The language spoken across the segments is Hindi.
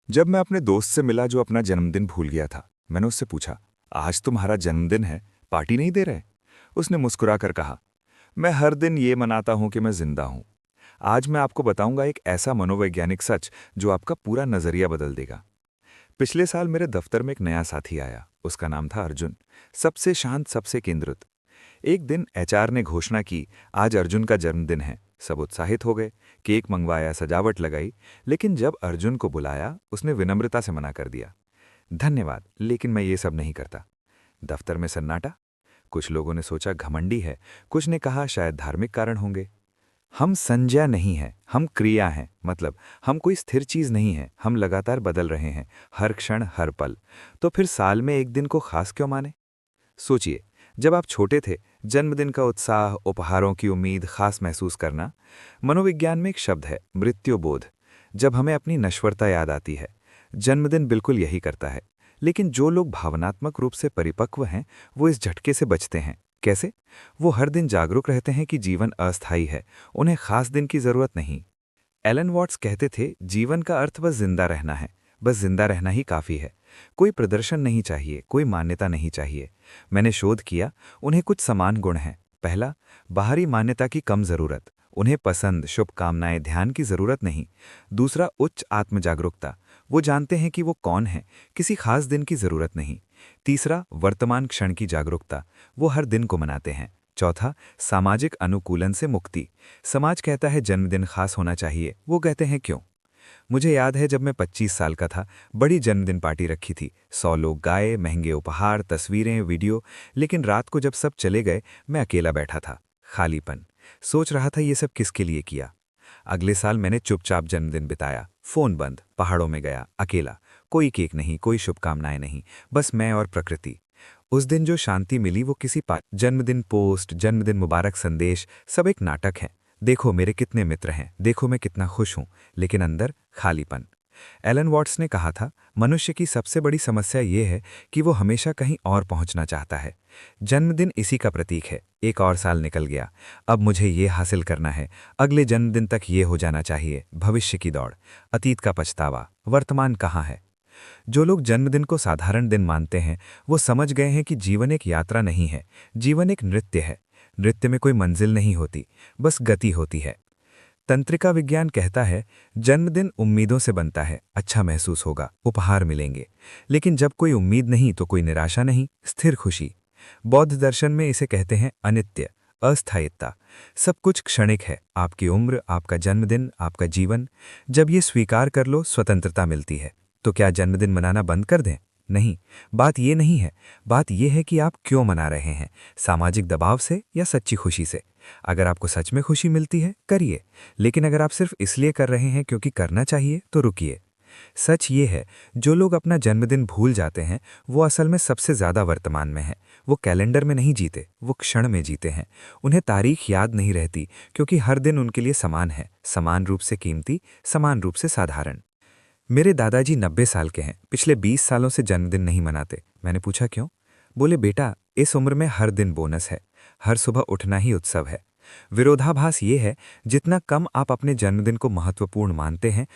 जब मैं अपने दोस्त से मिला जो अपना जन्मदिन भूल गया था, मैंने उससे पूछा, आज तुम्हारा जन्मदिन है, पार्टी नहीं दे रहे? उसने मुस्कुराकर कहा, मैं हर दिन ये मनाता हूं कि मैं जिंदा हूं। आज मैं आपको बताऊंगा एक ऐसा मनोवैज्ञानिक सच जो आपका पूरा नजरिया बदल देगा। पिछले साल मेरे दफ्तर में एक नया साथी आया। उसका नाम था अर्जुन। सबसे शांत, सबसे केंद्रित। एक दिन एचआर ने घोषणा की, आज अर्जुन का जन्मदिन है। सब उत्साहित हो गए। केक मंगवाया, सजावट लगाई। लेकिन जब अर्जुन को बुलाया, उसने विनम्रता से मना कर दिया। धन्यवाद, लेकिन मैं ये सब नहीं करता। दफ्तर में सन्नाटा। कुछ लोगों ने सोचा घमंडी है, कुछ ने कहा शायद धार्मिक कारण होंगे। हम संज्ञा नहीं हैं, हम क्रिया हैं। मतलब हम कोई स्थिर चीज नहीं है, हम लगातार बदल रहे हैं, हर क्षण, हर पल। तो फिर साल में एक दिन को खास क्यों माने? सोचिए, जब आप छोटे थे, जन्मदिन का उत्साह, उपहारों की उम्मीद, खास महसूस करना। मनोविज्ञान में एक शब्द है, मृत्युबोध। जब हमें अपनी नश्वरता याद आती है, जन्मदिन बिल्कुल यही करता है। लेकिन जो लोग भावनात्मक रूप से परिपक्व हैं, वो इस झटके से बचते हैं। कैसे? वो हर दिन जागरूक रहते हैं कि जीवन अस्थायी है, उन्हें खास दिन की जरूरत नहीं। एलन वॉट्स कहते थे, जीवन का अर्थ बस जिंदा रहना है। बस जिंदा रहना ही काफी है। कोई प्रदर्शन नहीं चाहिए, कोई मान्यता नहीं चाहिए। मैंने शोध किया, उन्हें कुछ समान गुण हैं। पहला, बाहरी मान्यता की कम जरूरत। उन्हें पसंद, शुभकामनाएं, ध्यान की जरूरत नहीं। दूसरा, उच्च आत्म जागरूकता। वो जानते हैं कि वो कौन है, किसी खास दिन की जरूरत नहीं। तीसरा, वर्तमान क्षण की जागरूकता। वो हर दिन को मनाते हैं। चौथा, सामाजिक अनुकूलन से मुक्ति। समाज कहता है जन्मदिन खास होना चाहिए, वो कहते हैं क्यों? मुझे याद है जब मैं 25 साल का था, बड़ी जन्मदिन पार्टी रखी थी। 100 लोग गाए, महंगे उपहार, तस्वीरें, वीडियो। लेकिन रात को जब सब चले गए, मैं अकेला बैठा था। खालीपन। सोच रहा था ये सब किसके लिए किया। अगले साल मैंने चुपचाप जन्मदिन बिताया। फोन बंद, पहाड़ों में गया, अकेला। कोई केक नहीं, कोई शुभकामनाएं नहीं, बस मैं और प्रकृति। उस दिन जो शांति मिली वो किसी जन्मदिन पोस्ट, जन्मदिन मुबारक संदेश, सब एक नाटक है। देखो मेरे कितने मित्र हैं, देखो मैं कितना खुश हूं। लेकिन अंदर खालीपन। एलन वॉट्स ने कहा था, मनुष्य की सबसे बड़ी समस्या ये है कि वो हमेशा कहीं और पहुंचना चाहता है। जन्मदिन इसी का प्रतीक है। एक और साल निकल गया, अब मुझे ये हासिल करना है, अगले जन्मदिन तक ये हो जाना चाहिए। भविष्य की दौड़, अतीत का पछतावा, वर्तमान कहाँ है? जो लोग जन्मदिन को साधारण दिन मानते हैं, वो समझ गए हैं कि जीवन एक यात्रा नहीं है, जीवन एक नृत्य है। नृत्य में कोई मंजिल नहीं होती, बस गति होती है। तंत्रिका विज्ञान कहता है, जन्मदिन उम्मीदों से बनता है, अच्छा महसूस होगा, उपहार मिलेंगे। लेकिन जब कोई उम्मीद नहीं तो कोई निराशा नहीं, स्थिर खुशी। बौद्ध दर्शन में इसे कहते हैं अनित्य, अस्थायित्ता। सब कुछ क्षणिक है, आपकी उम्र, आपका जन्मदिन, आपका जीवन। जब ये स्वीकार कर लो, स्वतंत्रता मिलती है। तो क्या जन्मदिन मनाना बंद कर दें? नहीं। बात ये नहीं है। बात यह है कि आप क्यों मना रहे हैं, सामाजिक दबाव से या सच्ची खुशी से। अगर आपको सच में खुशी मिलती है, करिए। लेकिन अगर आप सिर्फ इसलिए कर रहे हैं क्योंकि करना चाहिए, तो रुकिए। सच ये है, जो लोग अपना जन्मदिन भूल जाते हैं, वो असल में सबसे ज्यादा वर्तमान में हैं। वो कैलेंडर में नहीं जीते, वो क्षण में जीते हैं। उन्हें तारीख याद नहीं रहती, क्योंकि हर दिन उनके लिए समान है, समान रूप से कीमती, समान रूप से साधारण। मेरे दादाजी 90 साल के हैं, पिछले 20 सालों से जन्मदिन नहीं मनाते। मैंने पूछा क्यों? बोले, बेटा, इस उम्र में हर दिन बोनस है, हर सुबह उठना ही उत्सव है। विरोधाभास ये है, जितना कम आप अपने जन्मदिन को महत्वपूर्ण मानते हैं,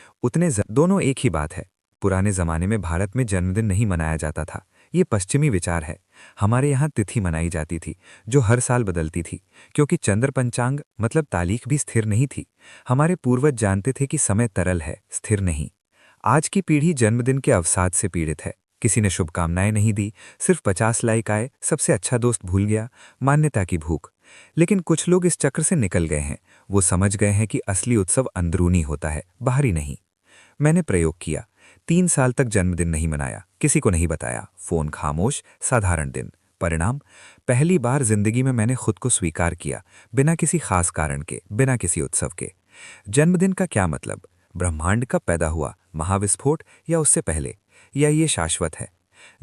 दोनों एक ही बात है। पुराने जमाने में भारत में जन्मदिन नहीं मनाया जाता था। ये पश्चिमी विचार है। हमारे यहाँ तिथि मनाई जाती थी, जो हर साल बदलती थी, क्योंकि चंद्र पंचांग मतलब तारीख भी स्थिर नहीं थी। हमारे पूर्वज जानते थे कि समय तरल है, स्थिर नहीं। आज की पीढ़ी जन्मदिन के अवसाद से पीड़ित है। किसी ने शुभकामनाएं नहीं दी, सिर्फ 50 लाइक आए, सबसे अच्छा दोस्त भूल गया, मान्यता की भूख। लेकिन कुछ लोग इस चक्र से निकल गए हैं। वो समझ गए हैं कि असली उत्सव अंदरूनी होता है, बाहरी नहीं। मैंने प्रयोग किया। 3 साल तक जन्मदिन नहीं मनाया, किसी को नहीं बताया, फोन खामोश, साधारण दिन। परिणाम, पहली बार जिंदगी में मैंने खुद को स्वीकार किया, बिना किसी खास कारण के, बिना किसी उत्सव के। जन्मदिन का क्या मतलब? ब्रह्मांड कब पैदा हुआ, महाविस्फोट या उससे पहले? या ये शाश्वत है?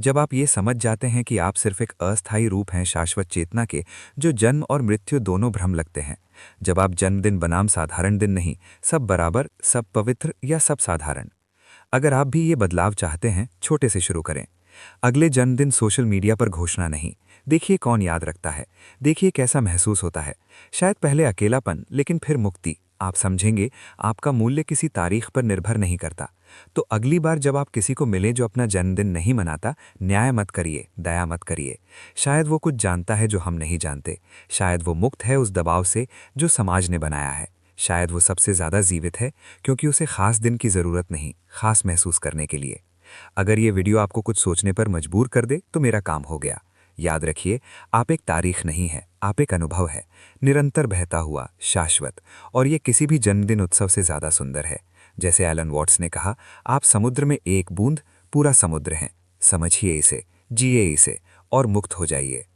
जब आप ये समझ जाते हैं कि आप सिर्फ एक अस्थायी रूप हैं शाश्वत चेतना के, जो जन्म और मृत्यु दोनों भ्रम लगते हैं। जब आप जन्मदिन बनाम साधारण दिन नहीं, सब बराबर, सब पवित्र या सब साधारण। अगर आप भी ये बदलाव चाहते हैं, छोटे से शुरू करें। अगले जन्मदिन सोशल मीडिया पर घोषणा नहीं। देखिए कौन याद रखता है, देखिए कैसा महसूस होता है। शायद पहले अकेलापन, लेकिन फिर मुक्ति। आप समझेंगे, आपका मूल्य किसी तारीख पर निर्भर नहीं करता, तो अगली बार जब आप किसी को मिलें जो अपना जन्मदिन नहीं मनाता, न्याय मत करिए, दया मत करिए। शायद वो कुछ जानता है जो हम नहीं जानते। शायद वो मुक्त है उस दबाव से जो समाज ने बनाया है। शायद वो सबसे ज़्यादा जीवित है क्योंकि उसे खास दिन की ज़रूरत नहीं, खास महसूस करने के लिए। अगर ये वीडियो आपको कुछ सोचने पर मजबूर कर दे तो मेरा काम हो गया। याद रखिए, आप एक तारीख नहीं है, आप एक अनुभव है, निरंतर बहता हुआ, शाश्वत। और ये किसी भी जन्मदिन उत्सव से ज़्यादा सुंदर है। जैसे एलन वॉट्स ने कहा, आप समुद्र में एक बूंद, पूरा समुद्र हैं। समझिए इसे, जिए इसे और मुक्त हो जाइए।